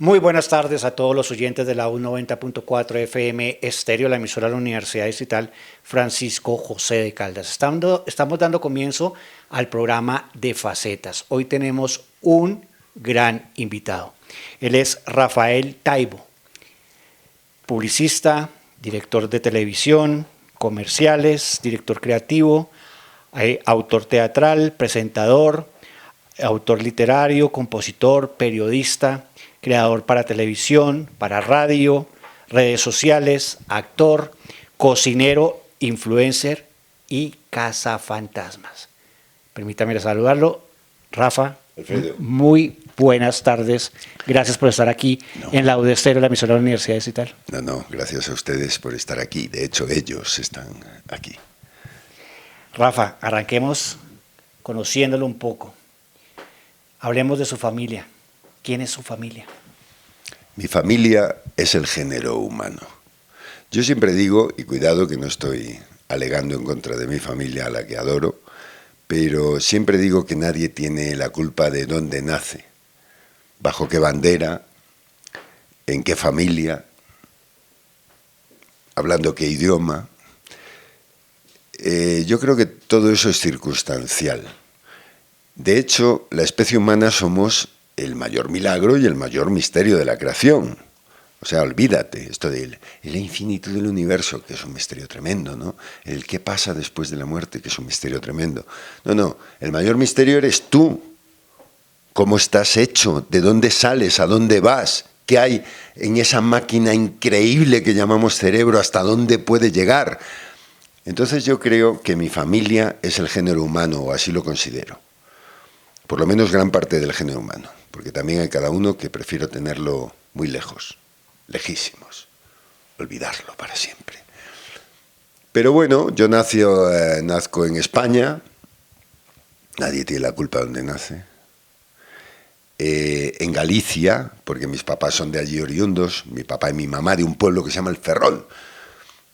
Muy buenas tardes a todos los oyentes de la U90.4 FM Estéreo, la emisora de la Universidad Distrital Francisco José de Caldas. Estamos dando comienzo al programa de Facetas. Hoy tenemos un gran invitado. Él es Rafael Taibo, publicista, director de televisión, comerciales, director creativo, autor teatral, presentador, autor literario, compositor, periodista, creador para televisión, para radio, redes sociales, actor, cocinero, influencer y cazafantasmas. Permítame saludarlo. Rafa, Alfredo. Muy buenas tardes. Gracias por estar aquí en la UD Estéreo, la emisora de la Universidad Distrital. No, gracias a ustedes por estar aquí. De hecho, ellos están aquí. Rafa, arranquemos conociéndolo un poco. Hablemos de su familia. ¿Quién es su familia? Mi familia es el género humano. Yo siempre digo, y cuidado que no estoy alegando en contra de mi familia, a la que adoro, pero siempre digo que nadie tiene la culpa de dónde nace, bajo qué bandera, en qué familia, hablando qué idioma. Yo creo que todo eso es circunstancial. De hecho, la especie humana somos el mayor milagro y el mayor misterio de la creación. O sea, olvídate, esto de la infinitud del universo, que es un misterio tremendo, ¿no? El qué pasa después de la muerte, que es un misterio tremendo. No, el mayor misterio eres tú. ¿Cómo estás hecho? ¿De dónde sales? ¿A dónde vas? ¿Qué hay en esa máquina increíble que llamamos cerebro? ¿Hasta dónde puede llegar? Entonces yo creo que mi familia es el género humano, o así lo considero. Por lo menos gran parte del género humano, porque también hay cada uno que prefiero tenerlo muy lejos, lejísimos, olvidarlo para siempre. Pero bueno, yo nazco en España, nadie tiene la culpa de donde nace, en Galicia, porque mis papás son de allí oriundos, mi papá y mi mamá de un pueblo que se llama El Ferrol,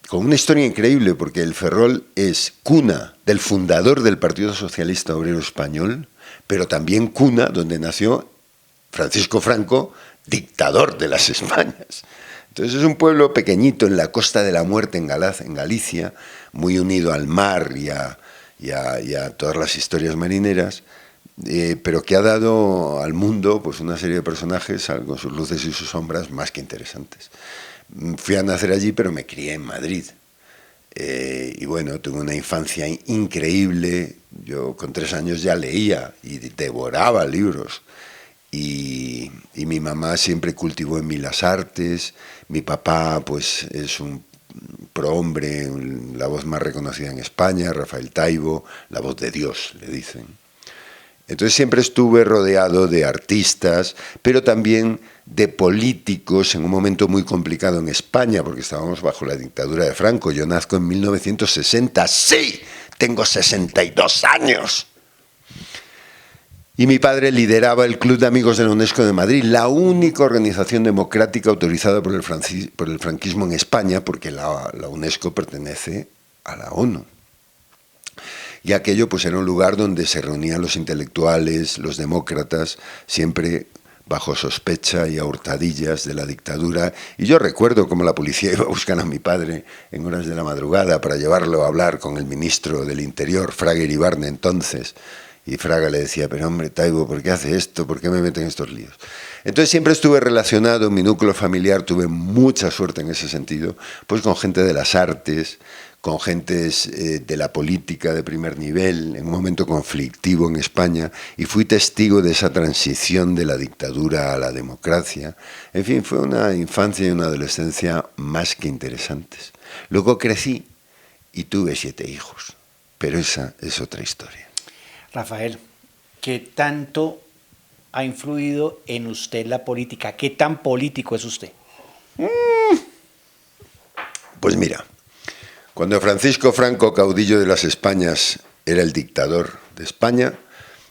con una historia increíble, porque El Ferrol es cuna del fundador del Partido Socialista Obrero Español, pero también cuna donde nació Francisco Franco, dictador de las Españas. Entonces es un pueblo pequeñito en la Costa de la Muerte, en Galicia, muy unido al mar y a todas las historias marineras, pero que ha dado al mundo pues, una serie de personajes con sus luces y sus sombras más que interesantes. Fui a nacer allí, pero me crié en Madrid. Y bueno, tuve una infancia increíble. Yo con 3 años ya leía y devoraba libros. Y mi mamá siempre cultivó en mí las artes. Mi papá pues es un prohombre, la voz más reconocida en España, Rafael Taibo, la voz de Dios, le dicen. Entonces siempre estuve rodeado de artistas, pero también de políticos en un momento muy complicado en España, porque estábamos bajo la dictadura de Franco. Yo nazco en 1960, ¡sí! Tengo 62 años. Y mi padre lideraba el Club de Amigos de la UNESCO de Madrid, la única organización democrática autorizada por el franquismo en España, porque la UNESCO pertenece a la ONU. Y aquello pues era un lugar donde se reunían los intelectuales, los demócratas, siempre bajo sospecha y a hurtadillas de la dictadura. Y yo recuerdo cómo la policía iba a buscar a mi padre en horas de la madrugada para llevarlo a hablar con el ministro del Interior, Fraga Iribarne, entonces. Y Fraga le decía, pero hombre, Taibo, ¿por qué hace esto? ¿Por qué me meten en estos líos? Entonces siempre estuve relacionado, en mi núcleo familiar tuve mucha suerte en ese sentido, pues con gente de las artes, con gentes de la política de primer nivel, en un momento conflictivo en España, y fui testigo de esa transición de la dictadura a la democracia. En fin, fue una infancia y una adolescencia más que interesantes. Luego crecí y tuve 7 hijos, pero esa es otra historia. Rafael, ¿qué tanto ha influido en usted la política? ¿Qué tan político es usted? Pues mira, cuando Francisco Franco, caudillo de las Españas, era el dictador de España,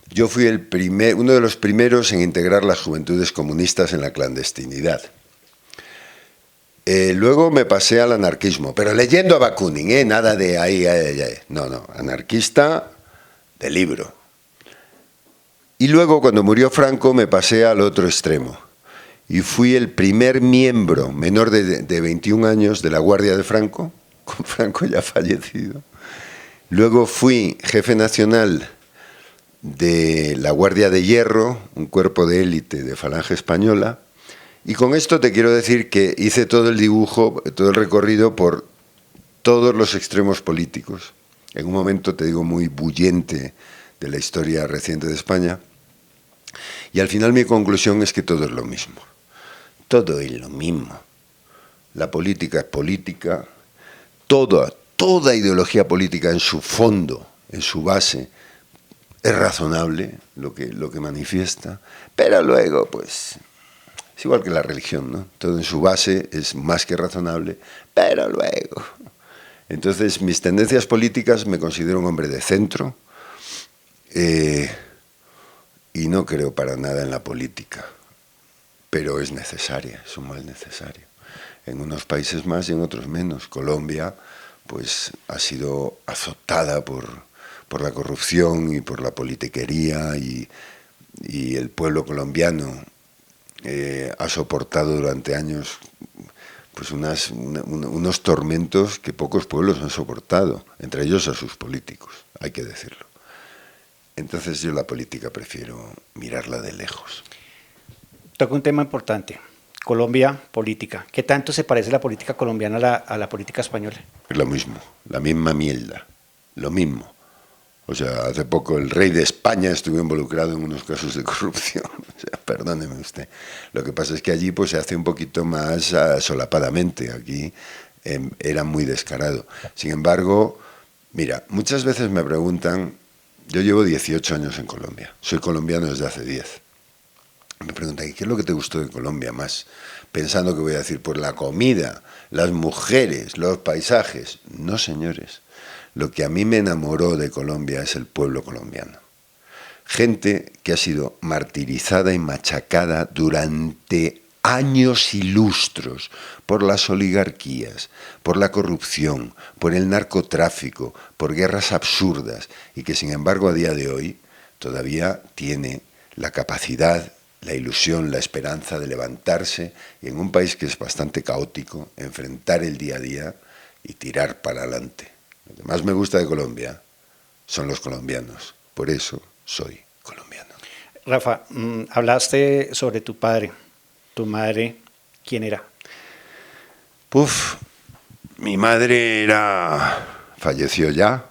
yo fui uno de los primeros en integrar las juventudes comunistas en la clandestinidad. Luego me pasé al anarquismo, pero leyendo a Bakunin, nada de ahí. No, anarquista de libro. Y luego, cuando murió Franco, me pasé al otro extremo. y fui el primer miembro menor de 21 años de la Guardia de Franco, con Franco ya fallecido. Luego fui jefe nacional de la Guardia de Hierro, un cuerpo de élite de Falange Española, y con esto te quiero decir que hice todo el dibujo, todo el recorrido por todos los extremos políticos, en un momento, te digo, muy bullente de la historia reciente de España, y al final mi conclusión es que todo es lo mismo. Todo es lo mismo. La política es política, toda ideología política en su fondo, en su base, es razonable lo que manifiesta, pero luego, pues, es igual que la religión, ¿no? Todo en su base es más que razonable, pero luego. Entonces, mis tendencias políticas, me considero un hombre de centro, y no creo para nada en la política, pero es necesaria, es un mal necesario. En unos países más y en otros menos. Colombia, pues, ha sido azotada por la corrupción y por la politiquería, y el pueblo colombiano ha soportado durante años pues unos tormentos que pocos pueblos han soportado, entre ellos a sus políticos, hay que decirlo. Entonces yo la política prefiero mirarla de lejos. Toca un tema importante. Colombia, política. ¿Qué tanto se parece la política colombiana a la política española? Es lo mismo, la misma mierda, lo mismo. O sea, hace poco el rey de España estuvo involucrado en unos casos de corrupción. O sea, perdóneme usted. Lo que pasa es que allí pues se hace un poquito más solapadamente. Aquí era muy descarado. Sin embargo, mira, muchas veces me preguntan, yo llevo 18 años en Colombia, soy colombiano desde hace 10. Me preguntan, ¿qué es lo que te gustó de Colombia más? Pensando que voy a decir, pues la comida, las mujeres, los paisajes. No, señores. Lo que a mí me enamoró de Colombia es el pueblo colombiano. Gente que ha sido martirizada y machacada durante años y lustros por las oligarquías, por la corrupción, por el narcotráfico, por guerras absurdas, y que sin embargo a día de hoy todavía tiene la capacidad, la ilusión, la esperanza de levantarse y en un país que es bastante caótico, enfrentar el día a día y tirar para adelante. Lo que más me gusta de Colombia son los colombianos, por eso soy colombiano. Rafa, hablaste sobre tu padre. ¿Tu madre quién era? Mi madre falleció ya,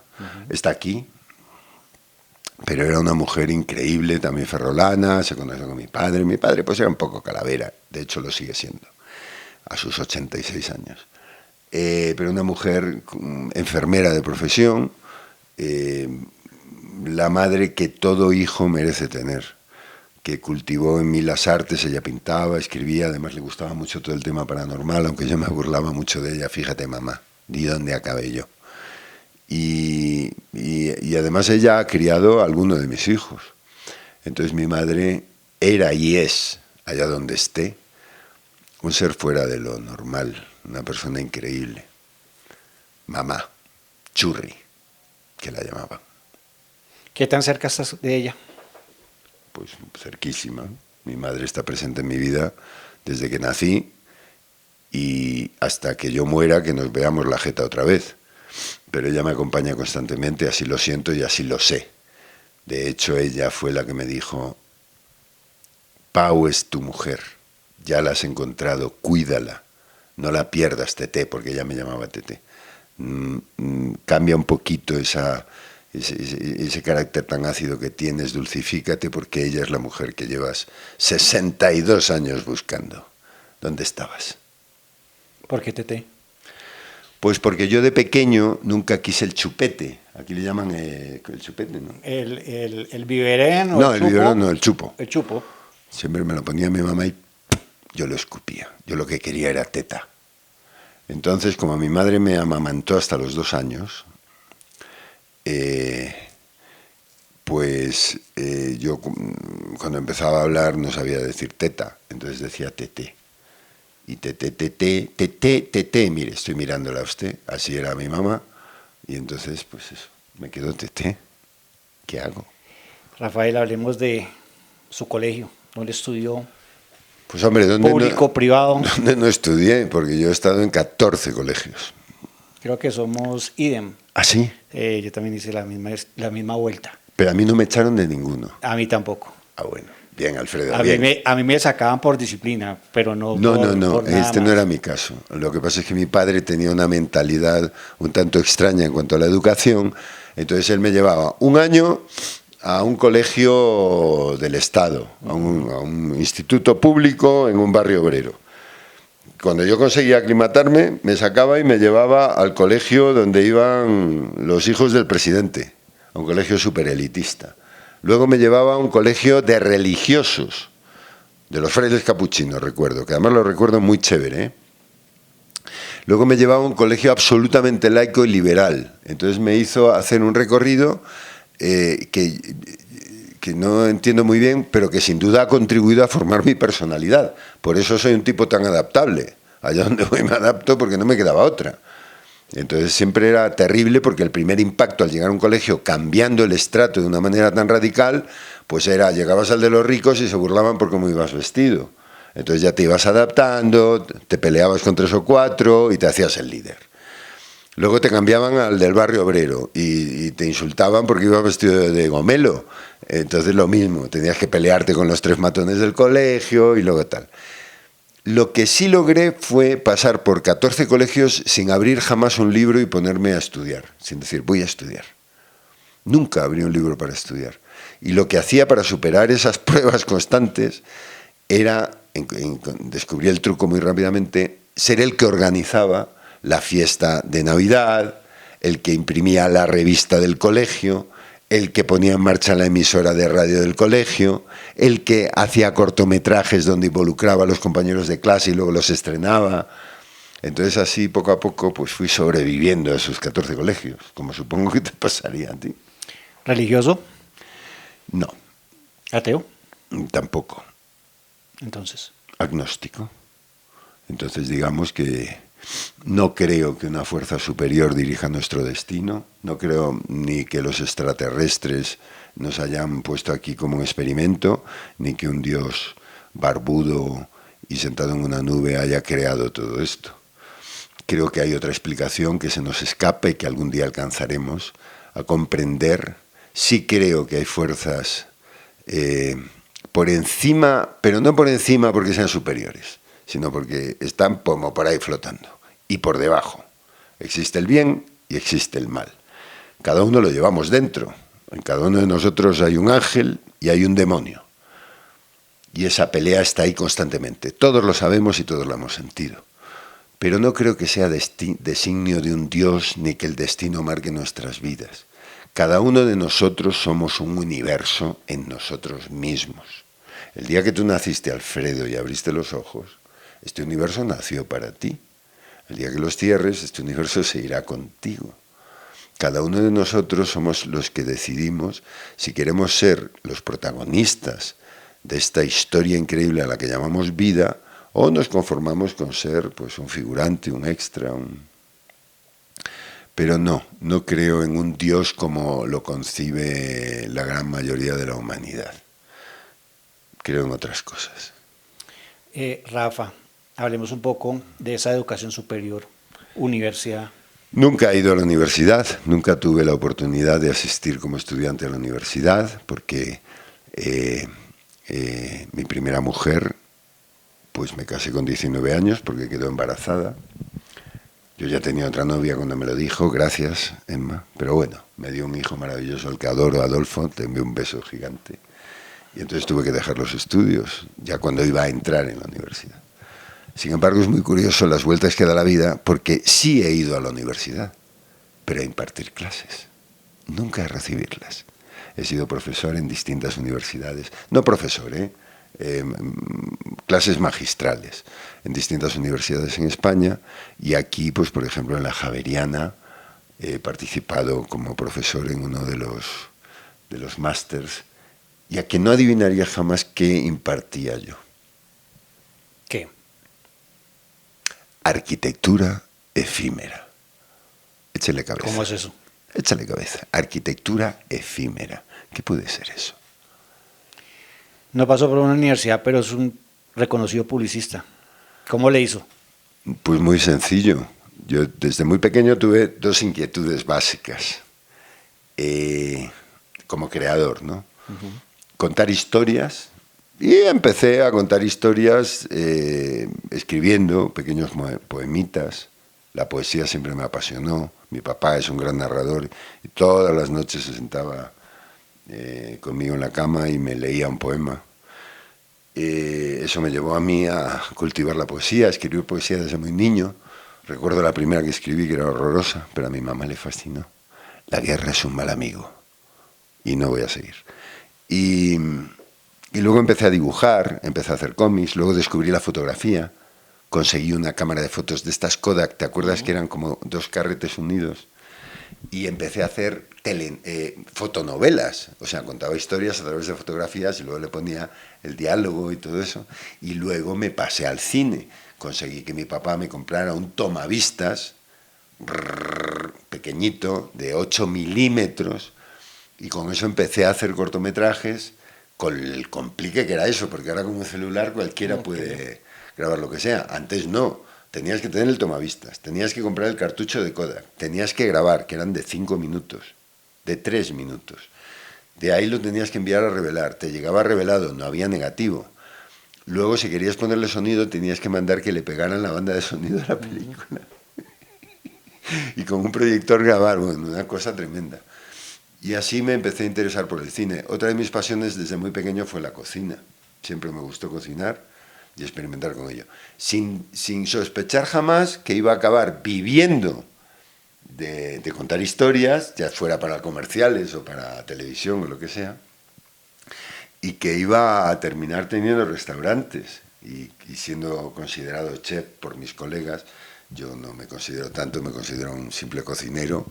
está aquí, pero era una mujer increíble, también ferrolana, se conoció con mi padre. Mi padre pues era un poco calavera, de hecho lo sigue siendo, a sus 86 años. Pero una mujer enfermera de profesión, la madre que todo hijo merece tener, que cultivó en mí las artes. Ella pintaba, escribía, además le gustaba mucho todo el tema paranormal, aunque yo me burlaba mucho de ella. Fíjate, mamá, di dónde acabé yo. Y además ella ha criado a alguno de mis hijos. Entonces mi madre era y es, allá donde esté, un ser fuera de lo normal, una persona increíble. Mamá, Churri, que la llamaban. ¿Qué tan cerca estás de ella? Pues cerquísima. Mi madre está presente en mi vida desde que nací y hasta que yo muera, que nos veamos la jeta otra vez. Pero ella me acompaña constantemente, así lo siento y así lo sé. De hecho, ella fue la que me dijo, Pau es tu mujer, ya la has encontrado, cuídala, no la pierdas, Tete, porque ella me llamaba Tete. Cambia un poquito ese carácter tan ácido que tienes, dulcifícate, porque ella es la mujer que llevas 62 años buscando. ¿Dónde estabas? ¿Por qué Tete? Pues porque yo de pequeño nunca quise el chupete. Aquí le llaman el chupete, ¿no? ¿El biberén o no, el el chupo? biberón no, el chupo. El chupo. Siempre me lo ponía mi mamá y yo lo escupía. Yo lo que quería era teta. Entonces, como mi madre me amamantó hasta los 2 años, yo cuando empezaba a hablar no sabía decir teta, entonces decía tete. Y tete, mire, estoy mirándola a usted, así era mi mamá, y entonces, pues eso, me quedó tete. ¿Qué hago? Rafael, hablemos de su colegio. ¿Dónde estudió? Pues hombre, ¿dónde público, privado? ¿Dónde no estudié? Porque yo he estado en 14 colegios. Creo que somos idem. ¿Ah, sí? Yo también hice la misma vuelta. Pero a mí no me echaron de ninguno. A mí tampoco. Ah, bueno. Bien, Alfredo, A bien. mí me sacaban por disciplina, pero no No, por, no, no, por nada este no más. era mi caso. Lo que pasa es que mi padre tenía una mentalidad un tanto extraña en cuanto a la educación, entonces él me llevaba un año a un colegio del Estado, a un instituto público en un barrio obrero. Cuando yo conseguía aclimatarme, me sacaba y me llevaba al colegio donde iban los hijos del presidente, a un colegio superelitista. Luego me llevaba a un colegio de religiosos, de los frailes capuchinos, recuerdo, que además lo recuerdo muy chévere, ¿eh? Luego me llevaba a un colegio absolutamente laico y liberal. Entonces me hizo hacer un recorrido que no entiendo muy bien, pero que sin duda ha contribuido a formar mi personalidad. Por eso soy un tipo tan adaptable. Allá donde voy me adapto porque no me quedaba otra. Entonces siempre era terrible porque el primer impacto al llegar a un colegio cambiando el estrato de una manera tan radical, pues era, llegabas al de los ricos y se burlaban por cómo ibas vestido. Entonces ya te ibas adaptando, te peleabas con 3 o 4 y te hacías el líder. Luego te cambiaban al del barrio obrero y te insultaban porque ibas vestido de gomelo. Entonces lo mismo, tenías que pelearte con los 3 matones del colegio y luego tal. Lo que sí logré fue pasar por 14 colegios sin abrir jamás un libro y ponerme a estudiar, sin decir, voy a estudiar. Nunca abrí un libro para estudiar. Y lo que hacía para superar esas pruebas constantes era, descubrí el truco muy rápidamente, ser el que organizaba la fiesta de Navidad, el que imprimía la revista del colegio, el que ponía en marcha la emisora de radio del colegio, el que hacía cortometrajes donde involucraba a los compañeros de clase y luego los estrenaba. Entonces así poco a poco pues fui sobreviviendo a esos 14 colegios, como supongo que te pasaría a ti. ¿Religioso? No, ¿Ateo? tampoco. Entonces. Agnóstico. Entonces digamos que no creo que una fuerza superior dirija nuestro destino, no creo ni que los extraterrestres nos hayan puesto aquí como un experimento, ni que un dios barbudo y sentado en una nube haya creado todo esto. Creo que hay otra explicación que se nos escapa y que algún día alcanzaremos a comprender. Sí creo que hay fuerzas por encima, pero no por encima porque sean superiores, sino porque están como por ahí flotando. Y por debajo existe el bien y existe el mal. Cada uno lo llevamos dentro. En cada uno de nosotros hay un ángel y hay un demonio. Y esa pelea está ahí constantemente. Todos lo sabemos y todos lo hemos sentido. Pero no creo que sea designio de un Dios ni que el destino marque nuestras vidas. Cada uno de nosotros somos un universo en nosotros mismos. El día que tú naciste, Alfredo, y abriste los ojos, este universo nació para ti. El día que los cierres, este universo se irá contigo. Cada uno de nosotros somos los que decidimos si queremos ser los protagonistas de esta historia increíble a la que llamamos vida, o nos conformamos con ser pues, un figurante, un extra, Pero no creo en un Dios como lo concibe la gran mayoría de la humanidad. Creo en otras cosas. Rafa, hablemos un poco de esa educación superior, universidad. Nunca he ido a la universidad, nunca tuve la oportunidad de asistir como estudiante a la universidad, porque mi primera mujer, pues me casé con 19 años porque quedó embarazada. Yo ya tenía otra novia cuando me lo dijo, gracias, Emma. Pero bueno, me dio un hijo maravilloso, al que adoro, Adolfo, te envío un beso gigante. Y entonces tuve que dejar los estudios, ya cuando iba a entrar en la universidad. Sin embargo, es muy curioso las vueltas que da la vida, porque sí he ido a la universidad, pero a impartir clases, nunca a recibirlas. He sido profesor en distintas universidades, no profesor, clases magistrales en distintas universidades en España, y aquí, pues por ejemplo, en la Javeriana, he participado como profesor en uno de los másters, y a que no adivinaría jamás qué impartía yo. ¿Qué? Arquitectura efímera. Échale cabeza. ¿Cómo es eso? Échale cabeza. Arquitectura efímera. ¿Qué puede ser eso? No pasó por una universidad, pero es un reconocido publicista. ¿Cómo le hizo? Pues muy sencillo. Yo desde muy pequeño tuve dos inquietudes básicas como creador, ¿no? Contar historias, y empecé a contar historias escribiendo pequeños poemitas. La poesía siempre me apasionó. Mi papá es un gran narrador y todas las noches se sentaba conmigo en la cama y me leía un poema. Eso me llevó a mí a cultivar la poesía, a escribir poesía desde muy niño. Recuerdo la primera que escribí, que era horrorosa, pero a mi mamá le fascinó. La guerra es un mal amigo y no voy a seguir. Y luego empecé a dibujar, empecé a hacer cómics, luego descubrí la fotografía, conseguí una cámara de fotos de estas Kodak, ¿te acuerdas que eran como dos carretes unidos? Y empecé a hacer fotonovelas, o sea, contaba historias a través de fotografías y luego le ponía el diálogo y todo eso. Y luego me pasé al cine, conseguí que mi papá me comprara un tomavistas pequeñito, de 8 milímetros, y con eso empecé a hacer cortometrajes, con el complique que era eso, porque ahora con un celular cualquiera puede grabar lo que sea. Antes no. Tenías que tener el tomavistas, tenías que comprar el cartucho de Kodak, tenías que grabar, que eran de 5 minutos, de 3 minutos. De ahí lo tenías que enviar a revelar, te llegaba revelado, no había negativo. Luego, si querías ponerle sonido, tenías que mandar que le pegaran la banda de sonido a la película. Y con un proyector grabar, bueno, una cosa tremenda. Y así me empecé a interesar por el cine. Otra de mis pasiones desde muy pequeño fue la cocina. Siempre me gustó cocinar y experimentar con ello, sin sospechar jamás que iba a acabar viviendo de contar historias, ya fuera para comerciales o para televisión o lo que sea, y que iba a terminar teniendo restaurantes y siendo considerado chef por mis colegas. Yo no me considero tanto, me considero un simple cocinero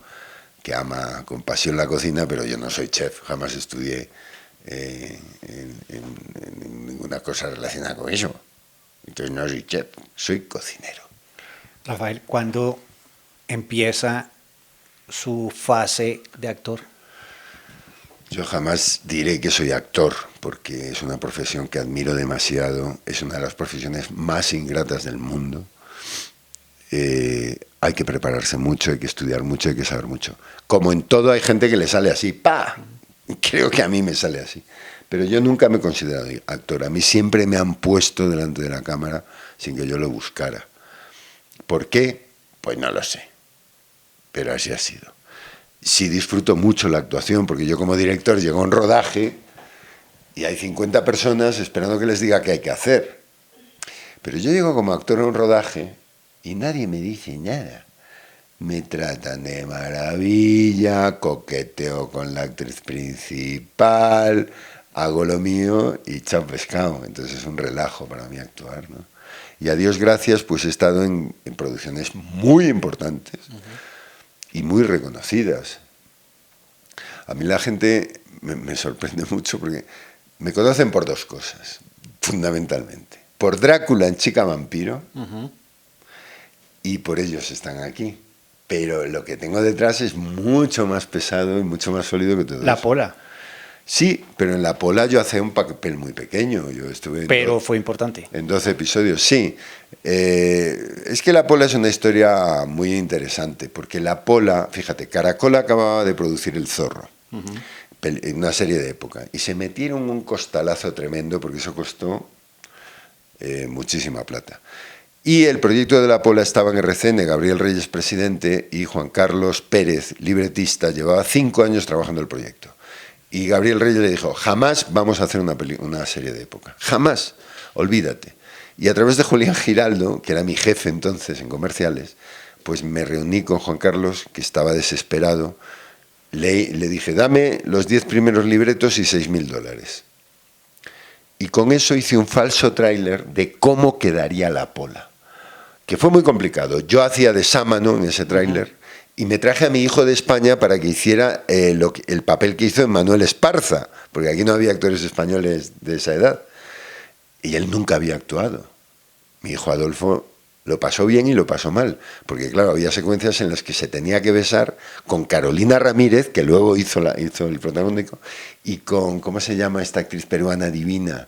que ama con pasión la cocina, pero yo no soy chef, jamás estudié en ninguna cosa relacionada con eso. Entonces no soy chef, soy cocinero. Rafael, ¿cuándo empieza su fase de actor? Yo jamás diré que soy actor, porque es una profesión que admiro demasiado, es una de las profesiones más ingratas del mundo. Hay que prepararse mucho, hay que estudiar mucho, hay que saber mucho. Como en todo hay gente que le sale así, ¡pa! Creo que a mí me sale así. Pero yo nunca me he considerado actor. A mí siempre me han puesto delante de la cámara sin que yo lo buscara. ¿Por qué? Pues no lo sé. Pero así ha sido. Sí disfruto mucho la actuación, porque yo como director llego a un rodaje y hay 50 personas esperando que les diga qué hay que hacer. Pero yo llego como actor a un rodaje y nadie me dice nada. Me tratan de maravilla, coqueteo con la actriz principal, hago lo mío y chao pescado. Entonces es un relajo para mí actuar, ¿no? Y a Dios gracias, pues he estado en producciones muy importantes y muy reconocidas. A mí la gente me sorprende mucho porque me conocen por dos cosas, fundamentalmente. Por Drácula en Chica Vampiro y por ellos están aquí. Pero lo que tengo detrás es mucho más pesado y mucho más sólido que todo eso. La Pola. Sí, pero en La Pola yo hacía un papel muy pequeño. Yo estuve pero fue importante. En 12 episodios, sí. Es que La Pola es una historia muy interesante, porque La Pola, fíjate, Caracol acababa de producir El Zorro, en una serie de época, y se metieron un costalazo tremendo, porque eso costó muchísima plata. Y el proyecto de La Pola estaba en RCN, Gabriel Reyes presidente y Juan Carlos Pérez, libretista, llevaba 5 años trabajando el proyecto. Y Gabriel Reyes le dijo, jamás vamos a hacer una serie de época, jamás, olvídate. Y a través de Julián Giraldo, que era mi jefe entonces en comerciales, pues me reuní con Juan Carlos, que estaba desesperado, le dije, dame los 10 primeros libretos y $6.000. Y con eso hice un falso tráiler de cómo quedaría La Pola, que fue muy complicado. Yo hacía de Sámano en ese tráiler y me traje a mi hijo de España para que hiciera el papel que hizo en Manuel Esparza, porque aquí no había actores españoles de esa edad. Y él nunca había actuado. Mi hijo Adolfo lo pasó bien y lo pasó mal, porque claro, había secuencias en las que se tenía que besar con Carolina Ramírez, que luego hizo el protagónico, y con, ¿cómo se llama esta actriz peruana divina?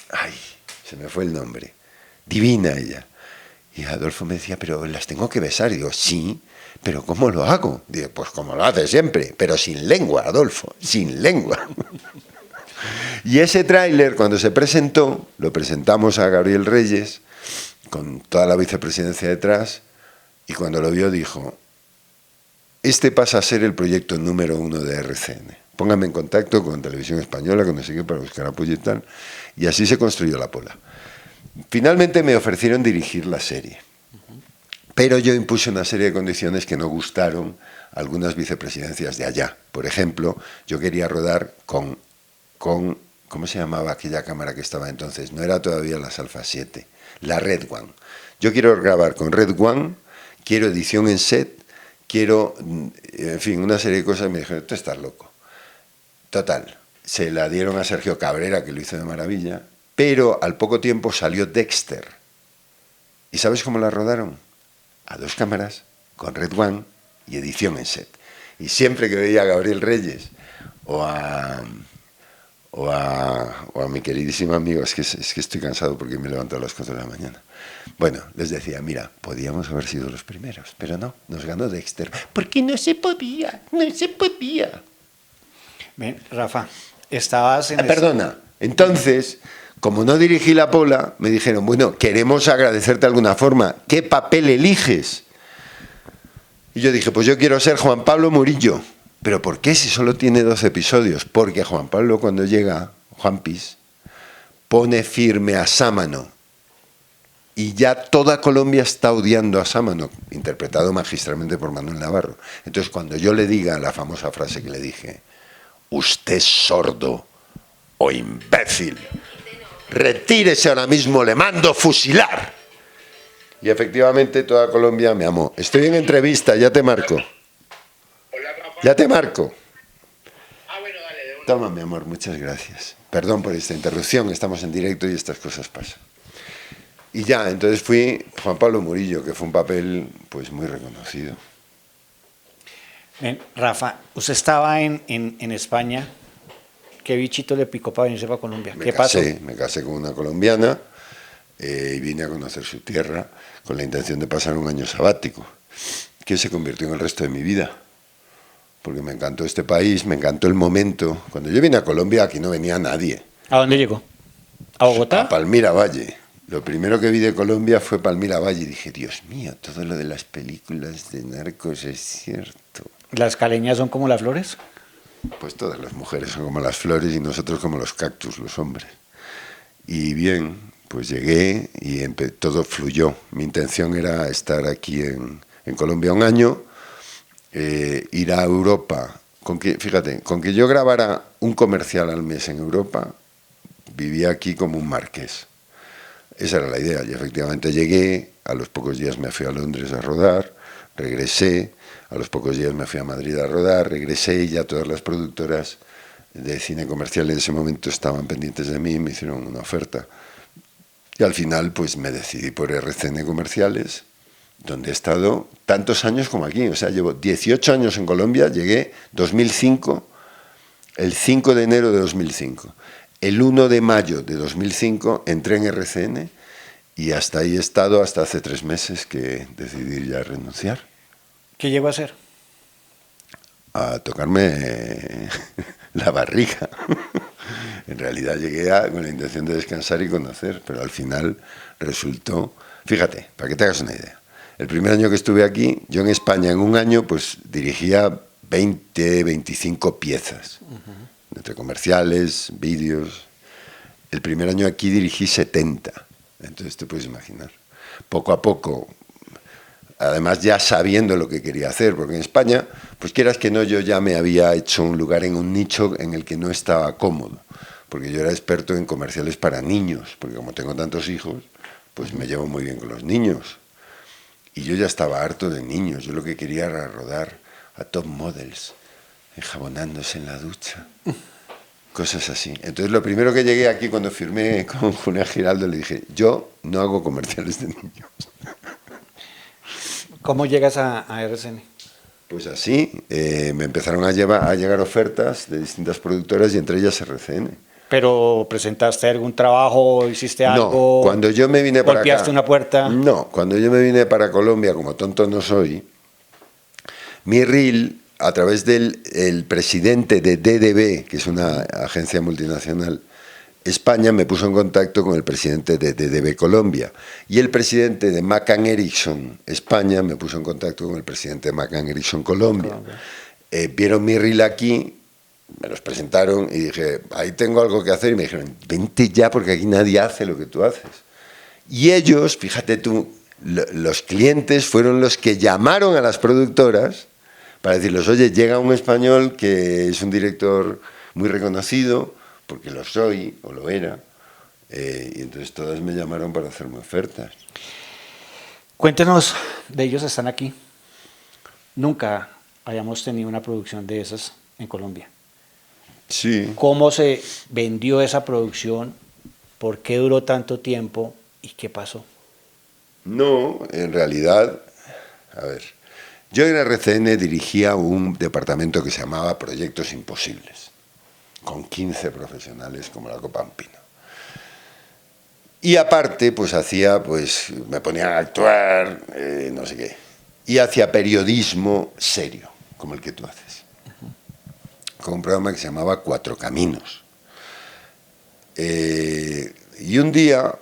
Ay, se me fue el nombre. Divina ella. Y Adolfo me decía, pero las tengo que besar. Y digo, sí, pero ¿cómo lo hago? Digo, pues como lo hace siempre, pero sin lengua, Adolfo, sin lengua. Y ese tráiler, cuando se presentó, lo presentamos a Gabriel Reyes, con toda la vicepresidencia detrás, y cuando lo vio dijo, este pasa a ser el proyecto número 1 de RCN. Póngame en contacto con Televisión Española, con no sé qué, para buscar apoyo y tal. Y así se construyó La Pola. Finalmente me ofrecieron dirigir la serie. Pero yo impuse una serie de condiciones que no gustaron a algunas vicepresidencias de allá. Por ejemplo, yo quería rodar con ¿cómo se llamaba aquella cámara que estaba entonces? No era todavía la Alpha 7, la Red One. Yo quiero grabar con Red One, quiero edición en set, quiero, en fin, una serie de cosas. Me dijeron, tú estás loco. Total, se la dieron a Sergio Cabrera, que lo hizo de maravilla, pero al poco tiempo salió Dexter. ¿Y sabes cómo la rodaron? A 2 cámaras, con Red One y edición en set. Y siempre que veía a Gabriel Reyes o a mi queridísimo amigo, es que estoy cansado porque me levanto a las 4 de la mañana. Bueno, les decía, mira, podíamos haber sido los primeros, pero no, nos ganó Dexter, porque no se podía. Ven, Rafa, estabas en... Perdona, entonces, como no dirigí La Pola, me dijeron, bueno, queremos agradecerte de alguna forma, ¿qué papel eliges? Y yo dije, pues yo quiero ser Juan Pablo Murillo. ¿Pero por qué si solo tiene 12 episodios? Porque Juan Pablo, cuando llega, Juan Pis, pone firme a Sámano. Y ya toda Colombia está odiando a Sámano, interpretado magistralmente por Manuel Navarro. Entonces, cuando yo le diga la famosa frase que le dije, usted es sordo o imbécil, retírese ahora mismo, le mando fusilar. Y efectivamente toda Colombia me amó. Estoy en entrevista, ya te marco. Ya te marco. Bueno, dale, de una. Toma, mi amor, muchas gracias. Perdón por esta interrupción, estamos en directo y estas cosas pasan. Y ya, entonces fui Juan Pablo Murillo, que fue un papel pues muy reconocido. Ven, Rafa, usted estaba en España. ¿Qué bichito le picó para venirse para Colombia? ¿Qué pasó? Me casé con una colombiana y vine a conocer su tierra con la intención de pasar un año sabático, que se convirtió en el resto de mi vida. Porque me encantó este país, me encantó el momento. Cuando yo vine a Colombia, aquí no venía nadie. ¿A dónde llegó? ¿A Bogotá? A Palmira Valle. Lo primero que vi de Colombia fue Palmira Valle y dije, Dios mío, todo lo de las películas de narcos es cierto. ¿Las caleñas son como las flores? Pues todas las mujeres son como las flores y nosotros como los cactus, los hombres. Y bien, pues llegué y todo fluyó. Mi intención era estar aquí en Colombia un año, ir a Europa. Fíjate, con que yo grabara un comercial al mes en Europa, vivía aquí como un marqués. Esa era la idea y efectivamente llegué, a los pocos días me fui a Londres a rodar, regresé, a los pocos días me fui a Madrid a rodar, regresé y ya todas las productoras de cine comercial en ese momento estaban pendientes de mí, me hicieron una oferta. Y al final pues me decidí por RCN Comerciales, donde he estado tantos años como aquí, o sea, llevo 18 años en Colombia, llegué 2005, el 5 de enero de 2005. El 1 de mayo de 2005 entré en RCN y hasta ahí he estado hasta hace 3 meses que decidí ya renunciar. ¿Qué llegó a hacer? A tocarme la barriga. En realidad llegué con la intención de descansar y conocer, pero al final resultó... Fíjate, para que te hagas una idea. El primer año que estuve aquí, yo en España en un año pues dirigía 20, 25 piezas. Entre comerciales, vídeos. El primer año aquí dirigí 70. Entonces te puedes imaginar. Poco a poco, además ya sabiendo lo que quería hacer, porque en España, pues quieras que no, yo ya me había hecho un lugar en un nicho en el que no estaba cómodo. Porque yo era experto en comerciales para niños, porque como tengo tantos hijos, pues me llevo muy bien con los niños. Y yo ya estaba harto de niños. Yo lo que quería era rodar a top models, enjabonándose en la ducha. Cosas así. Entonces lo primero que llegué aquí cuando firmé con Julián Giraldo le dije, yo no hago comerciales de niños. ¿Cómo llegas a RCN? Pues así, me empezaron a llegar ofertas de distintas productoras y entre ellas RCN. ¿Pero presentaste algún trabajo, hiciste No, algo? cuando yo me vine para acá... ¿Golpeaste una puerta? No, cuando yo me vine para Colombia, como tonto no soy, mi reel, a través del el presidente de DDB, que es una agencia multinacional, España me puso en contacto con el presidente de DDB Colombia. Y el presidente de McCann Erickson, España, me puso en contacto con el presidente de McCann Erickson Colombia. Vieron mi reel aquí, me los presentaron y dije, ahí tengo algo que hacer. Y me dijeron, vente ya porque aquí nadie hace lo que tú haces. Y ellos, fíjate tú, los clientes fueron los que llamaron a las productoras para decirles, oye, llega un español que es un director muy reconocido, porque lo soy o lo era, y entonces todas me llamaron para hacerme ofertas. Cuéntenos, de ellos están aquí. Nunca habíamos tenido una producción de esas en Colombia. Sí. ¿Cómo se vendió esa producción? ¿Por qué duró tanto tiempo? ¿Y qué pasó? No, en realidad, a ver, yo en RCN dirigía un departamento que se llamaba Proyectos Imposibles, con 15 profesionales como la copa un pino. Y aparte, pues me ponían a actuar, no sé qué, y hacía periodismo serio, como el que tú haces, con un programa que se llamaba Cuatro Caminos. Y un día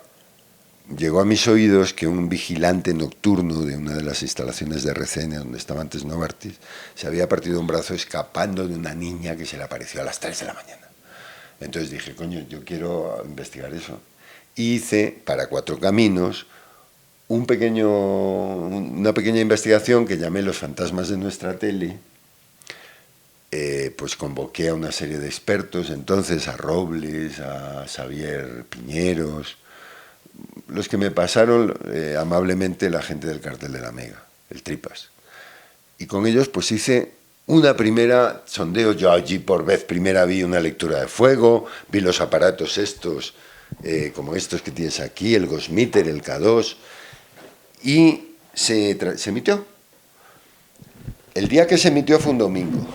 llegó a mis oídos que un vigilante nocturno de una de las instalaciones de RCN, donde estaba antes Novartis, se había partido un brazo escapando de una niña que se le apareció a las 3 de la mañana. Entonces dije, coño, yo quiero investigar eso. Y hice, para Cuatro Caminos, una pequeña investigación que llamé Los fantasmas de nuestra tele. Pues convoqué a una serie de expertos, entonces a Robles, a Xavier Piñeros, los que me pasaron amablemente la gente del cartel de la Mega, el Tripas. Y con ellos pues hice una primera sondeo. Yo allí por vez primera vi una lectura de fuego, vi los aparatos estos, como estos que tienes aquí, el Gosmeter, el K2, y se emitió. El día que se emitió fue un domingo.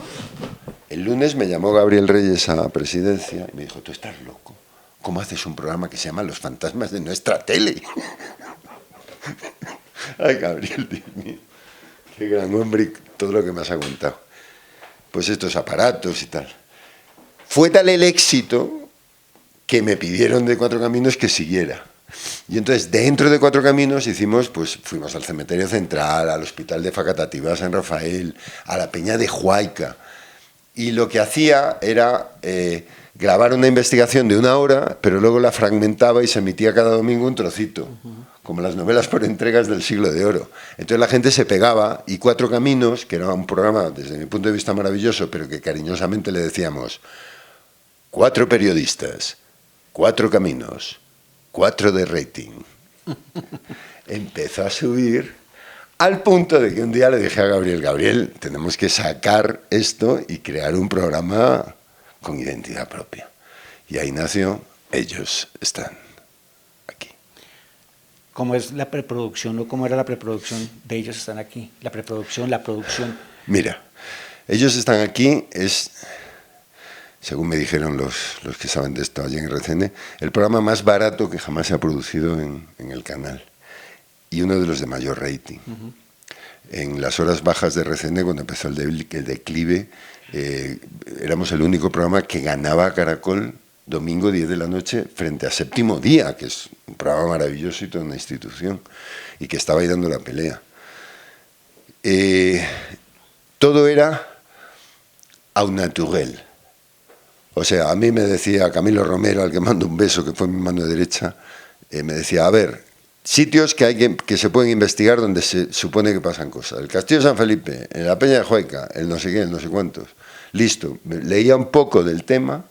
El lunes me llamó Gabriel Reyes a Presidencia y me dijo, tú estás loco. ¿Cómo haces un programa que se llama Los fantasmas de nuestra tele? Ay, Gabriel, Dios mío, qué gran hombre y todo lo que me has contado. Pues estos aparatos y tal. Fue tal el éxito que me pidieron de Cuatro Caminos que siguiera. Y entonces, dentro de Cuatro Caminos fuimos al Cementerio Central, al Hospital de Facatativá San Rafael, a la Peña de Huayca. Y lo que hacía era grabar una investigación de 1 hora, pero luego la fragmentaba y se emitía cada domingo un trocito, como las novelas por entregas del Siglo de Oro. Entonces la gente se pegaba y Cuatro Caminos, que era un programa desde mi punto de vista maravilloso, pero que cariñosamente le decíamos 4 periodistas, 4 caminos, 4 de rating, empezó a subir. Al punto de que un día le dije a Gabriel, tenemos que sacar esto y crear un programa con identidad propia. Y ahí nació Ellos Están Aquí. ¿Cómo es la preproducción o cómo era la preproducción de Ellos Están Aquí? La preproducción, la producción. Mira, Ellos Están Aquí es, según me dijeron los que saben de esto allí en RCN, el programa más barato que jamás se ha producido en el canal. Y uno de los de mayor rating. En las horas bajas de RCN, cuando empezó el declive, éramos el único programa que ganaba a Caracol domingo 10 de la noche frente a Séptimo Día, que es un programa maravilloso y toda una institución, y que estaba ahí dando la pelea. Todo era au naturel. O sea, a mí me decía Camilo Romero, al que mando un beso, que fue mi mano derecha, me decía, a ver, sitios que se pueden investigar donde se supone que pasan cosas. El Castillo de San Felipe, en la Peña de Huayca, el no sé qué, el no sé cuántos. Listo, leía un poco del tema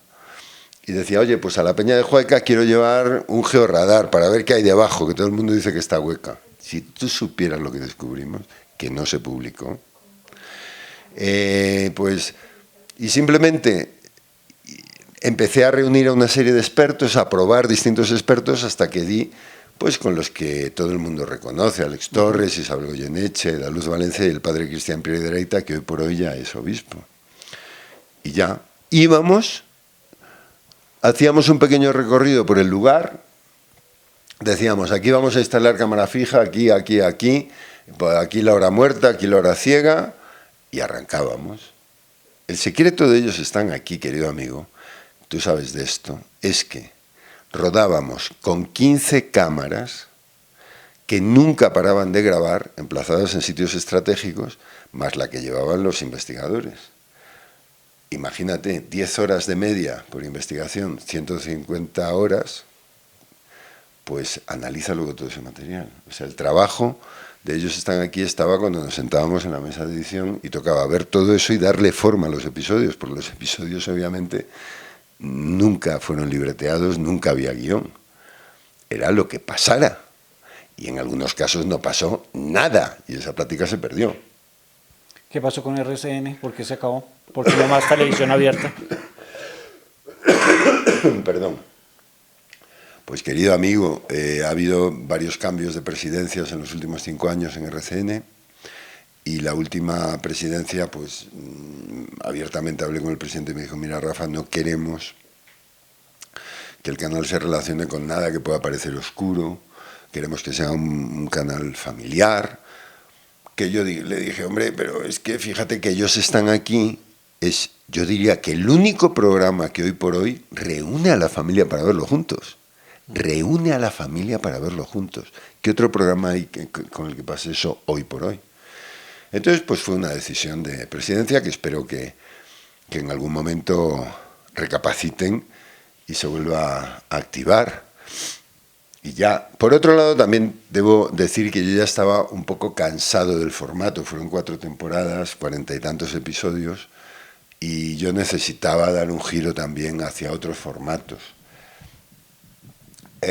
y decía, oye, pues a la Peña de Huayca quiero llevar un georradar para ver qué hay debajo, que todo el mundo dice que está hueca. Si tú supieras lo que descubrimos, que no se publicó, y simplemente empecé a reunir a una serie de expertos, a probar distintos expertos hasta que di pues con los que todo el mundo reconoce, Alex Torres, Isabel Goyeneche, La Luz Valencia y el padre Cristian Piedrahita, que hoy por hoy ya es obispo. Y ya íbamos hacíamos un pequeño recorrido por el lugar, decíamos, aquí vamos a instalar cámara fija, aquí, aquí, aquí, aquí la hora muerta, aquí la hora ciega, y arrancábamos. El secreto de ellos están aquí, querido amigo, tú sabes de esto, es que rodábamos con 15 cámaras que nunca paraban de grabar, emplazadas en sitios estratégicos, más la que llevaban los investigadores. Imagínate, 10 horas de media por investigación, 150 horas, pues analiza luego todo ese material. O sea, el trabajo de ellos están aquí estaba cuando nos sentábamos en la mesa de edición y tocaba ver todo eso y darle forma a los episodios, porque los episodios obviamente nunca fueron libreteados, nunca había guión. Era lo que pasara. Y en algunos casos no pasó nada y esa plática se perdió. ¿Qué pasó con RCN? ¿Por qué se acabó? ¿Por qué no más televisión abierta? Perdón. Pues querido amigo, ha habido varios cambios de presidencias en los últimos 5 años en RCN y la última presidencia, pues abiertamente hablé con el presidente y me dijo, mira Rafa, no queremos que el canal se relacione con nada que pueda parecer oscuro, queremos que sea un canal familiar. Que yo le dije, hombre, pero es que fíjate que ellos están aquí, yo diría que el único programa que hoy por hoy reúne a la familia para verlo juntos. Reúne a la familia para verlo juntos. ¿Qué otro programa hay con el que pase eso hoy por hoy? Entonces, pues fue una decisión de presidencia que espero que en algún momento recapaciten y se vuelva a activar. Y ya, por otro lado, también debo decir que yo ya estaba un poco cansado del formato. Fueron 4 temporadas, 40 y tantos episodios, y yo necesitaba dar un giro también hacia otros formatos.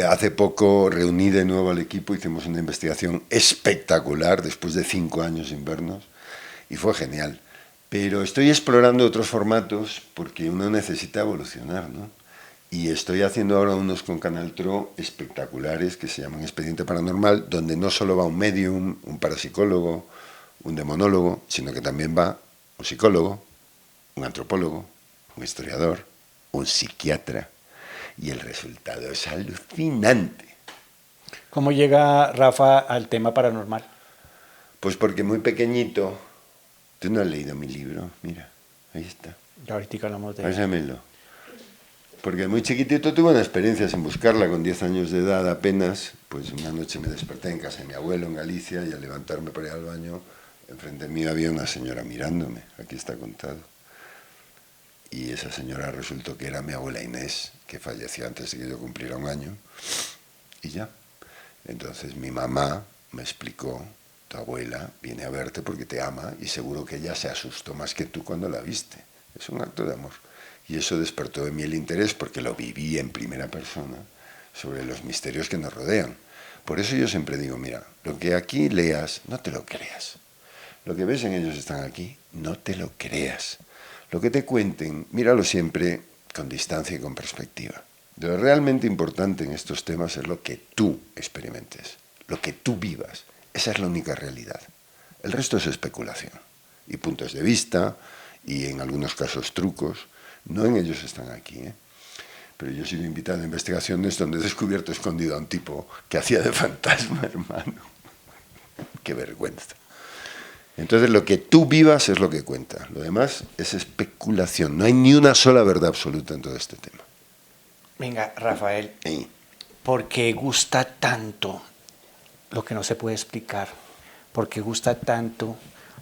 Hace poco reuní de nuevo al equipo, hicimos una investigación espectacular después de 5 años sin vernos, y fue genial. Pero estoy explorando otros formatos porque uno necesita evolucionar, ¿no? Y estoy haciendo ahora unos con Canal Tro espectaculares que se llaman Expediente Paranormal, donde no solo va un medium, un parapsicólogo, un demonólogo, sino que también va un psicólogo, un antropólogo, un historiador, un psiquiatra. Y el resultado es alucinante. ¿Cómo llega Rafa al tema paranormal? Pues porque muy pequeñito, tú no has leído mi libro, mira, ahí está. Ya ahorita hablamos de Pásamelo. Porque muy chiquitito tuve una experiencia sin buscarla, con 10 años de edad apenas, pues una noche me desperté en casa de mi abuelo en Galicia y al levantarme para ir al baño, enfrente mío había una señora mirándome, aquí está contado. Y esa señora resultó que era mi abuela Inés, que falleció antes de que yo cumpliera 1 año, y ya. Entonces mi mamá me explicó, tu abuela viene a verte porque te ama y seguro que ella se asustó más que tú cuando la viste. Es un acto de amor. Y eso despertó en mí el interés porque lo viví en primera persona sobre los misterios que nos rodean. Por eso yo siempre digo, mira, lo que aquí leas, no te lo creas. Lo que ves en ellos están aquí, no te lo creas. Lo que te cuenten, míralo siempre con distancia y con perspectiva. Lo realmente importante en estos temas es lo que tú experimentes, lo que tú vivas. Esa es la única realidad. El resto es especulación y puntos de vista y en algunos casos trucos. No en ellos están aquí, ¿eh? Pero yo he sido invitado a investigaciones donde he descubierto escondido a un tipo que hacía de fantasma, hermano. ¡Qué vergüenza! Entonces lo que tú vivas es lo que cuenta. Lo demás es especulación. No hay ni una sola verdad absoluta en todo este tema. Venga, Rafael, ¿por qué gusta tanto lo que no se puede explicar? ¿Por qué gusta tanto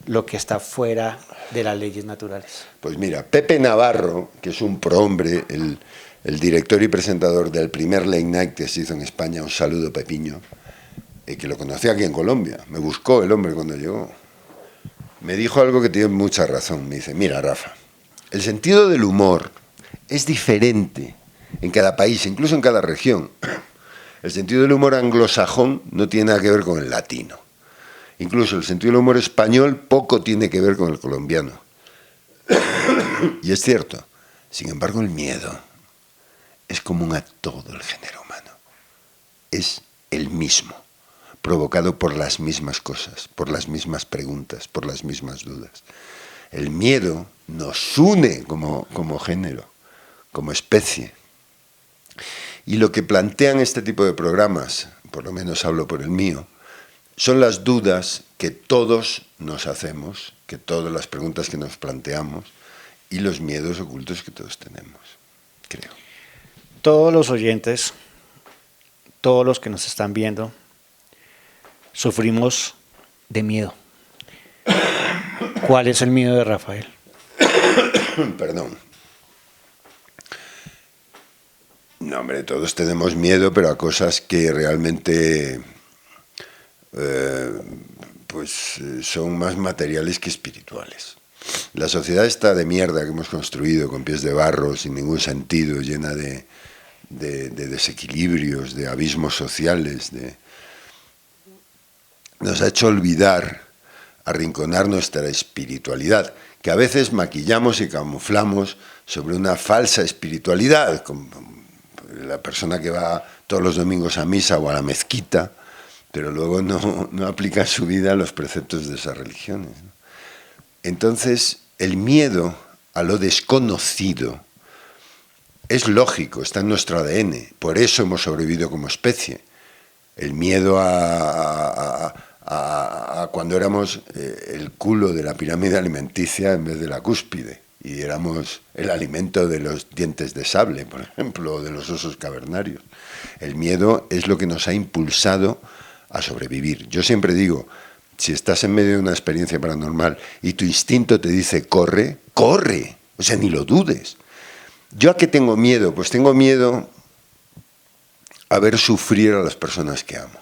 lo que está fuera de las leyes naturales? Pues mira, Pepe Navarro, que es un prohombre, el director y presentador del primer Late Night que se hizo en España, un saludo Pepiño, que lo conocí aquí en Colombia, me buscó el hombre cuando llegó, me dijo algo que tiene mucha razón, me dice, mira Rafa, el sentido del humor es diferente en cada país, incluso en cada región. El sentido del humor anglosajón no tiene nada que ver con el latino. Incluso el sentido del humor español poco tiene que ver con el colombiano. Y es cierto. Sin embargo, el miedo es común a todo el género humano. Es el mismo, provocado por las mismas cosas, por las mismas preguntas, por las mismas dudas. El miedo nos une como género, como especie. Y lo que plantean este tipo de programas, por lo menos hablo por el mío, son las dudas que todos nos hacemos, que todas las preguntas que nos planteamos y los miedos ocultos que todos tenemos, creo. Todos los oyentes, todos los que nos están viendo, sufrimos de miedo. ¿Cuál es el miedo de Rafael? Perdón. No, hombre, todos tenemos miedo, pero a cosas que realmente son más materiales que espirituales. La sociedad esta de mierda que hemos construido con pies de barro, sin ningún sentido, llena de desequilibrios, de abismos sociales, nos ha hecho olvidar, arrinconar nuestra espiritualidad, que a veces maquillamos y camuflamos sobre una falsa espiritualidad, como la persona que va todos los domingos a misa o a la mezquita, pero luego no aplica en su vida los preceptos de esas religiones, ¿no? Entonces, el miedo a lo desconocido es lógico, está en nuestro ADN, por eso hemos sobrevivido como especie. El miedo a cuando éramos el culo de la pirámide alimenticia en vez de la cúspide, y éramos el alimento de los dientes de sable, por ejemplo, o de los osos cavernarios. El miedo es lo que nos ha impulsado a sobrevivir. Yo siempre digo, si estás en medio de una experiencia paranormal y tu instinto te dice corre, corre, o sea, ni lo dudes. ¿Yo a qué tengo miedo? Pues tengo miedo a ver sufrir a las personas que amo,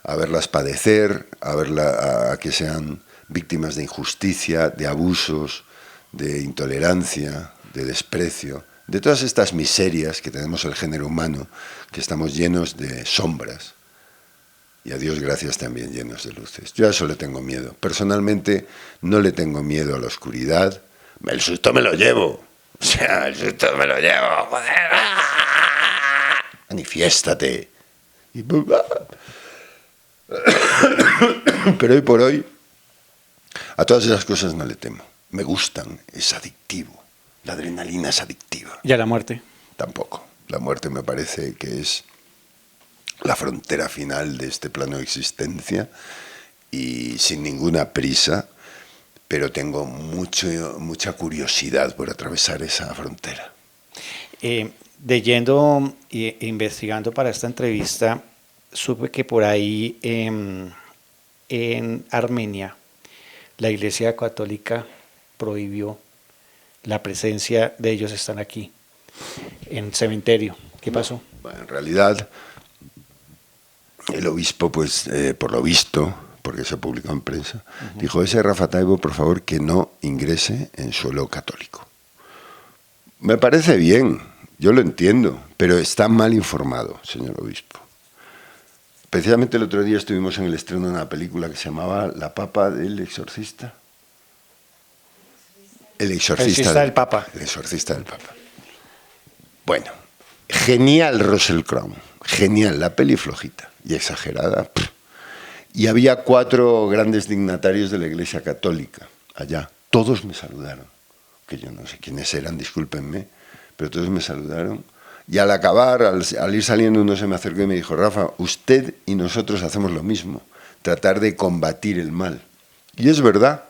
a verlas padecer, a que sean víctimas de injusticia, de abusos, de intolerancia, de desprecio, de todas estas miserias que tenemos el género humano, que estamos llenos de sombras. Y a Dios gracias también llenos de luces. Yo a eso le tengo miedo. Personalmente no le tengo miedo a la oscuridad. El susto me lo llevo. O sea, el susto me lo llevo. Joder. Manifiéstate. Pero hoy por hoy, a todas esas cosas no le temo. Me gustan, es adictivo. La adrenalina es adictiva. ¿Y a la muerte? Tampoco. La muerte me parece que es la frontera final de este plano de existencia y sin ninguna prisa, pero tengo mucha curiosidad por atravesar esa frontera. Yendo e investigando para esta entrevista, supe que por ahí en Armenia la Iglesia Católica prohibió la presencia de ellos, están aquí, en cementerio. ¿Qué pasó? Bueno, en realidad, el obispo, pues, por lo visto, porque se publicó en prensa, dijo, ese Rafa Taibo, por favor, que no ingrese en suelo católico. Me parece bien, yo lo entiendo, pero está mal informado, señor obispo. Precisamente el otro día estuvimos en el estreno de una película que se llamaba La Papa del Exorcista. El exorcista del Papa. El exorcista del Papa. Bueno, genial Russell Crowe, genial, la peli flojita y exagerada. Y había 4 grandes dignatarios de la Iglesia Católica allá. Todos me saludaron, que yo no sé quiénes eran, discúlpenme, pero todos me saludaron. Y al acabar, al ir saliendo, uno se me acercó y me dijo, Rafa, usted y nosotros hacemos lo mismo, tratar de combatir el mal. Y es verdad.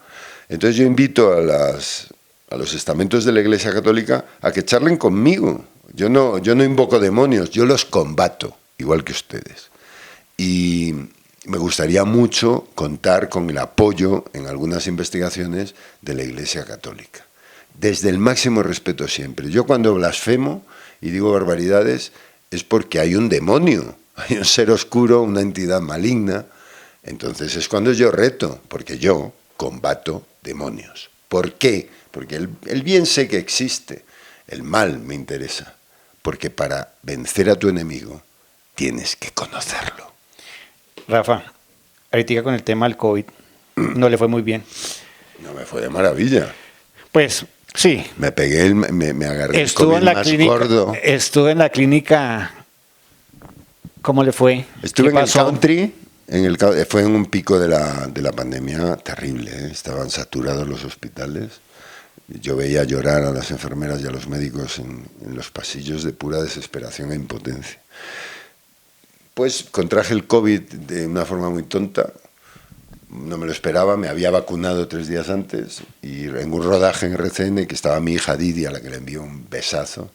Entonces yo invito a los estamentos de la Iglesia Católica a que charlen conmigo. Yo no invoco demonios, yo los combato, igual que ustedes. Y me gustaría mucho contar con el apoyo en algunas investigaciones de la Iglesia Católica. Desde el máximo respeto siempre. Yo cuando blasfemo y digo barbaridades es porque hay un demonio, hay un ser oscuro, una entidad maligna. Entonces es cuando yo reto, porque yo combato demonios. ¿Por qué? Porque el bien sé que existe, el mal me interesa. Porque para vencer a tu enemigo tienes que conocerlo. Rafa, ahorita con el tema del COVID, no le fue muy bien. No me fue de maravilla. Pues sí. Me pegué, me agarré estuvo el COVID en la más clínica, gordo. Estuvo en la clínica. ¿Cómo le fue? Estuve en pasó? el country. Fue en un pico de la pandemia terrible, ¿eh? Estaban saturados los hospitales. Yo veía llorar a las enfermeras y a los médicos en los pasillos de pura desesperación e impotencia. Pues contraje el COVID de una forma muy tonta, no me lo esperaba, me había vacunado 3 días antes y en un rodaje en RCN que estaba mi hija Didi, a la que le envió un besazo,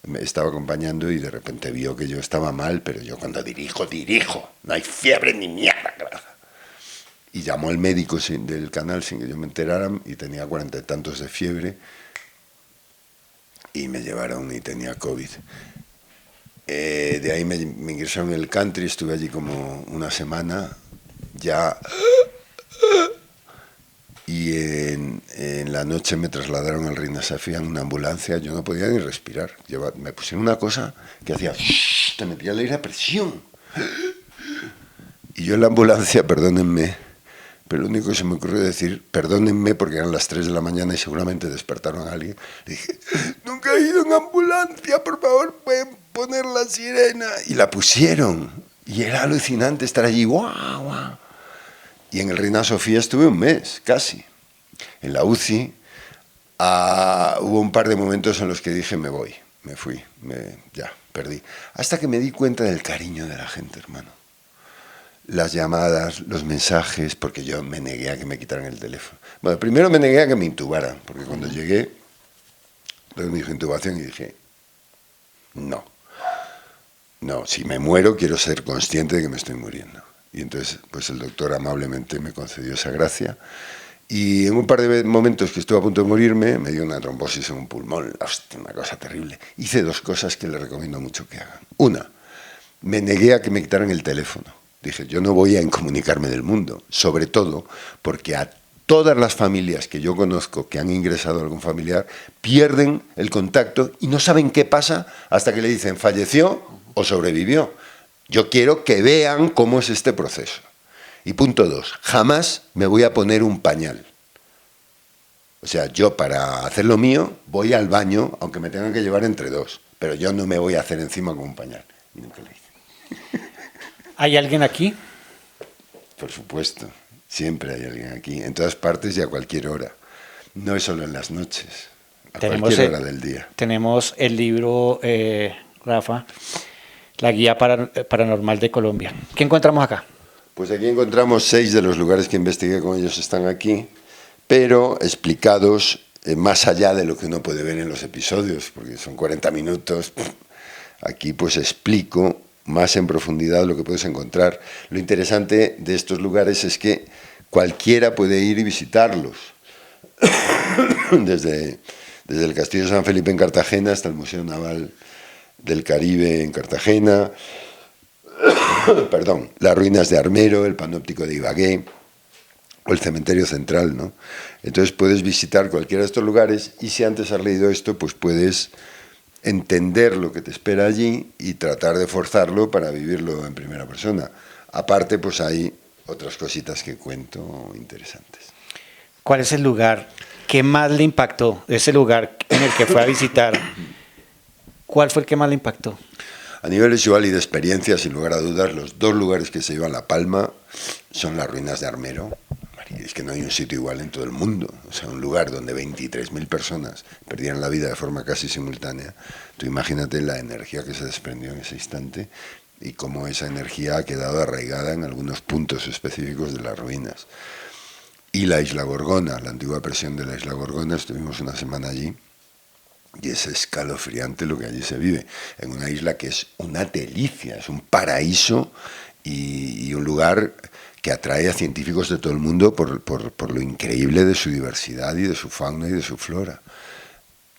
me estaba acompañando y de repente vio que yo estaba mal, pero yo cuando dirijo, no hay fiebre ni mierda. Y llamó al médico del canal sin que yo me enterara y tenía 40 y tantos de fiebre y me llevaron y tenía COVID. De ahí me ingresaron en el country, estuve allí como una semana ya, y en la noche me trasladaron al Reina Sofía en una ambulancia. Yo no podía ni respirar, me pusieron una cosa que hacía, te metía el aire a presión, y yo en la ambulancia, perdónenme, pero lo único que se me ocurrió decir, perdónenme, porque eran las 3 de la mañana y seguramente despertaron a alguien. Le dije, nunca he ido en ambulancia, por favor, pueden poner la sirena. Y la pusieron. Y era alucinante estar allí, guau, guau. Y en el Reina Sofía estuve un mes, casi. En la UCI hubo un par de momentos en los que dije, me voy, me fui, ya, perdí. Hasta que me di cuenta del cariño de la gente, hermano. Las llamadas, los mensajes, porque yo me negué a que me quitaran el teléfono. Bueno, primero me negué a que me intubaran, porque cuando llegué, me dijo intubación y dije, no, si me muero quiero ser consciente de que me estoy muriendo. Y entonces, pues el doctor amablemente me concedió esa gracia. Y en un par de momentos que estuve a punto de morirme, me dio una trombosis en un pulmón, hostia, una cosa terrible. Hice 2 cosas que le recomiendo mucho que hagan. Una, me negué a que me quitaran el teléfono. Dije, yo no voy a incomunicarme del mundo, sobre todo porque a todas las familias que yo conozco que han ingresado a algún familiar pierden el contacto y no saben qué pasa hasta que le dicen falleció o sobrevivió. Yo quiero que vean cómo es este proceso. Y punto 2, jamás me voy a poner un pañal. O sea, yo para hacer lo mío voy al baño, aunque me tengan que llevar entre 2, pero yo no me voy a hacer encima con un pañal. Y nunca lo hice. ¿Hay alguien aquí? Por supuesto, siempre hay alguien aquí, en todas partes y a cualquier hora. No es solo en las noches, a cualquier hora del día. Tenemos el libro, Rafa, La Guía Paranormal de Colombia. ¿Qué encontramos acá? Pues aquí encontramos 6 de los lugares que investigué con ellos, están aquí, pero explicados más allá de lo que uno puede ver en los episodios, porque son 40 minutos. Aquí pues explico más en profundidad lo que puedes encontrar. Lo interesante de estos lugares es que cualquiera puede ir y visitarlos. Desde el Castillo de San Felipe en Cartagena hasta el Museo Naval del Caribe en Cartagena, perdón, las ruinas de Armero, el panóptico de Ibagué o el cementerio central, ¿no? Entonces puedes visitar cualquiera de estos lugares y si antes has leído esto, pues puedes entender lo que te espera allí y tratar de forzarlo para vivirlo en primera persona. Aparte, pues hay otras cositas que cuento interesantes. ¿Cuál es el lugar que más le impactó? Ese lugar en el que fue a visitar, ¿cuál fue el que más le impactó? A nivel visual y de experiencia, sin lugar a dudas, los 2 lugares que se llevan la palma son las ruinas de Armero. Es que no hay un sitio igual en todo el mundo. O sea, un lugar donde 23.000 personas perdieron la vida de forma casi simultánea. Tú imagínate la energía que se desprendió en ese instante y cómo esa energía ha quedado arraigada en algunos puntos específicos de las ruinas. Y la isla Gorgona, la antigua prisión de la isla Gorgona, estuvimos una semana allí y es escalofriante lo que allí se vive, en una isla que es una delicia, es un paraíso y un lugar que atrae a científicos de todo el mundo por lo increíble de su diversidad y de su fauna y de su flora.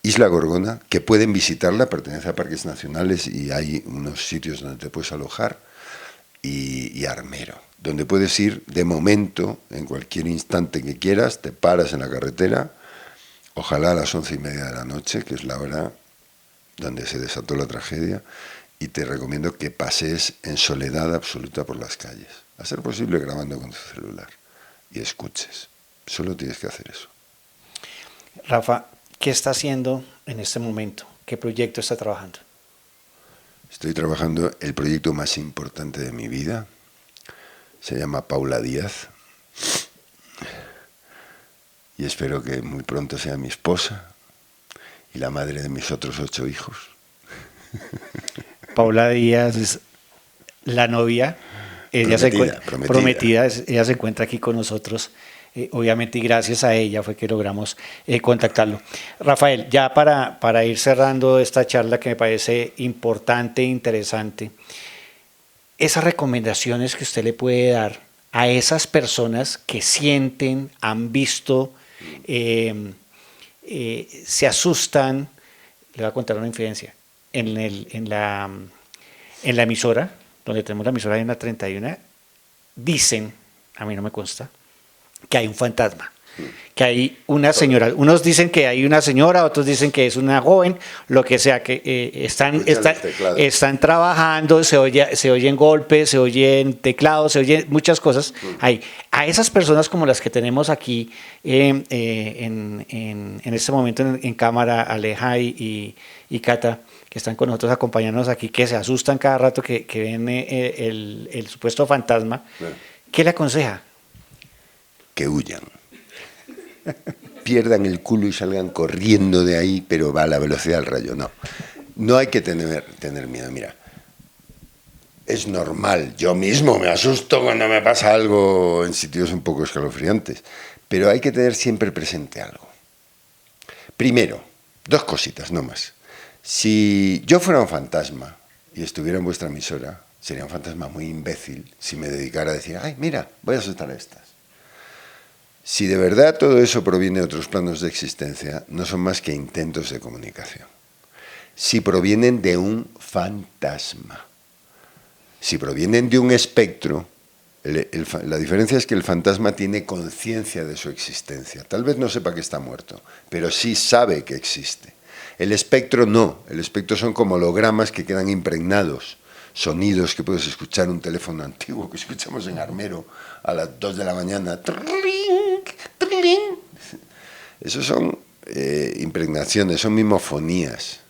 Isla Gorgona, que pueden visitarla, pertenece a parques nacionales y hay unos sitios donde te puedes alojar, y Armero, donde puedes ir de momento, en cualquier instante que quieras, te paras en la carretera, ojalá a las 11:30 de la noche, que es la hora donde se desató la tragedia, y te recomiendo que pases en soledad absoluta por las calles, a ser posible grabando con tu celular, y escuches. Solo tienes que hacer eso. Rafa, ¿qué está haciendo en este momento? ¿Qué proyecto está trabajando? Estoy trabajando el proyecto más importante de mi vida. Se llama Paula Díaz. y espero que muy pronto sea mi esposa y la madre de mis otros 8 hijos. Paula Díaz es la novia, ella prometida, ella se encuentra aquí con nosotros, obviamente, y gracias a ella fue que logramos contactarlo. Rafael, ya para ir cerrando esta charla que me parece importante e interesante, esas recomendaciones que usted le puede dar a esas personas que sienten, han visto, se asustan, le voy a contar una infidencia, en la emisora, donde tenemos la emisora en la 31, dicen, a mí no me consta, que hay un fantasma, que hay una señora. Unos dicen que hay una señora, otros dicen que es una joven, lo que sea, que están trabajando, se oyen golpes, se oyen teclados, se oyen muchas cosas. A esas personas como las que tenemos aquí en este momento en cámara, Aleja y Cata, que están con nosotros acompañándonos aquí, que se asustan cada rato que ven el supuesto fantasma, ¿qué le aconseja? Que huyan. Pierdan el culo y salgan corriendo de ahí, pero va a la velocidad del rayo. No hay que tener miedo. Mira, es normal. Yo mismo me asusto cuando me pasa algo en sitios un poco escalofriantes, pero hay que tener siempre presente algo. Primero, 2 cositas, no más. Si yo fuera un fantasma y estuviera en vuestra emisora, sería un fantasma muy imbécil si me dedicara a decir, ay, mira, voy a asustar a estas. Si de verdad todo eso proviene de otros planos de existencia, no son más que intentos de comunicación. Si provienen de un fantasma, si provienen de un espectro, la diferencia es que el fantasma tiene conciencia de su existencia. Tal vez no sepa que está muerto, pero sí sabe que existe. El espectro no, el espectro son como hologramas que quedan impregnados, sonidos que puedes escuchar en un teléfono antiguo que escuchamos en Armero a las 2 de la mañana. Esos son impregnaciones, son mimofonías.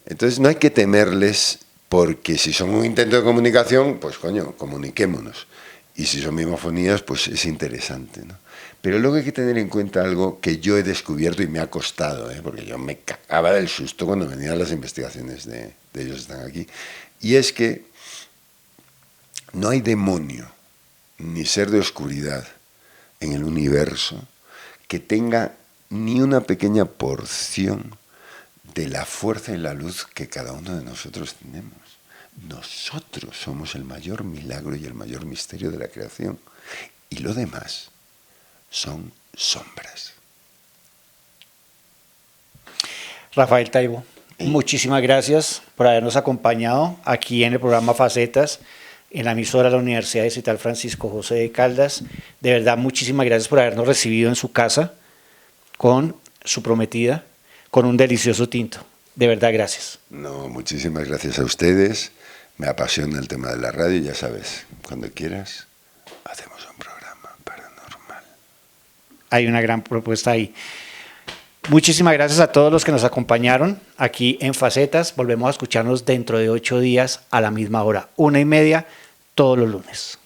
Entonces no hay que temerles, porque si son un intento de comunicación, pues coño, comuniquémonos. Y si son mimofonías, pues es interesante, ¿no? Pero luego hay que tener en cuenta algo que yo he descubierto y me ha costado, porque yo me cagaba del susto cuando venían las investigaciones de ellos están aquí. Y es que no hay demonio ni ser de oscuridad en el universo que tenga ni una pequeña porción de la fuerza y la luz que cada uno de nosotros tenemos. Nosotros somos el mayor milagro y el mayor misterio de la creación. Y lo demás son sombras. Rafael Taibo, muchísimas gracias por habernos acompañado aquí en el programa Facetas, en la emisora de la Universidad Distrital Francisco José de Caldas. De verdad, muchísimas gracias por habernos recibido en su casa con su prometida, con un delicioso tinto. De verdad, gracias. No, muchísimas gracias a ustedes. Me apasiona el tema de la radio, ya sabes, cuando quieras hacemos un programa paranormal. Hay una gran propuesta ahí. Muchísimas gracias a todos los que nos acompañaron aquí en Facetas. Volvemos a escucharnos dentro de 8 días a la misma hora, 1:30, todos los lunes.